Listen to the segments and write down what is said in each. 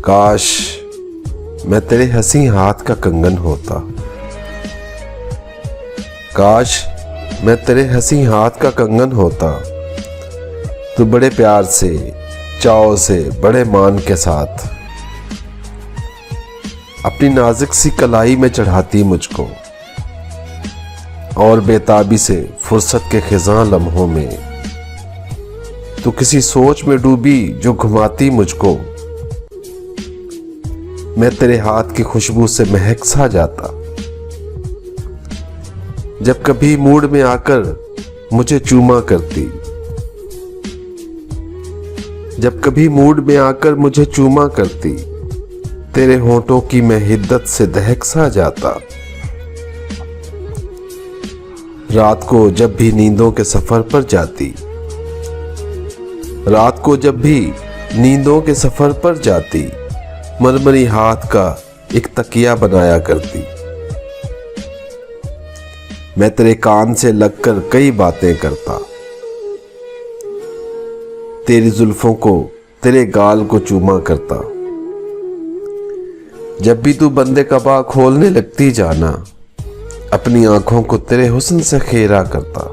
काश मैं तेरे हंसी हाथ का कंगन होता। काश मैं तेरे हंसी हाथ का कंगन होता। तू बड़े प्यार से, चाव से, बड़े मान के साथ अपनी नाजुक सी कलाई में चढ़ाती मुझको, और बेताबी से फुर्सत के खिजां लम्हों में तू किसी सोच में डूबी जो घुमाती मुझको। मैं तेरे हाथ की खुशबू से महक सा जाता। जब कभी मूड में आकर मुझे चूमा करती, जब कभी मूड में आकर मुझे चूमा करती, तेरे होंठों की मैं हिद्दत से दहक सा जाता। रात को जब भी नींदों के सफर पर जाती, रात को जब भी नींदों के सफर पर जाती, मरमरी हाथ का एक तकिया बनाया करती। मैं तेरे कान से लगकर कई बातें करता, तेरी जुल्फों को, तेरे गाल को चूमा करता। जब भी तू बंदे कबा खोलने लगती जाना, अपनी आंखों को तेरे हुस्न से खेरा करता।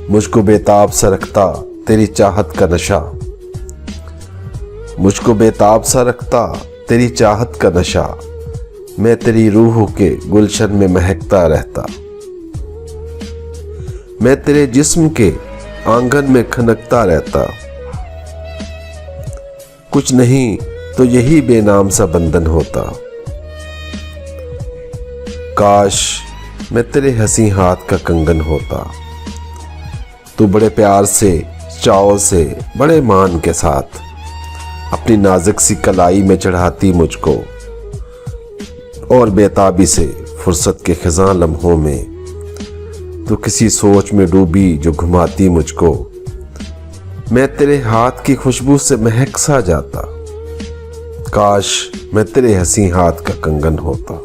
मुझको बेताब सा रखता तेरी चाहत का नशा, मुझको बेताब सा रखता तेरी चाहत का नशा। मैं तेरी रूह के गुलशन में महकता रहता। मैं तेरे जिस्म के आंगन में खनकता रहता। कुछ नहीं तो यही बेनाम सा बंधन होता। काश मैं तेरे हंसी हाथ का कंगन होता। तू बड़े प्यार से, चाव से, बड़े मान के साथ अपनी नाजुक सी कलाई में चढ़ाती मुझको, और बेताबी से फुर्सत के खिजां लम्हों में तू किसी सोच में डूबी जो घुमाती मुझको। मैं तेरे हाथ की खुशबू से महक सा जाता। काश मैं तेरे हंसी हाथ का कंगन होता।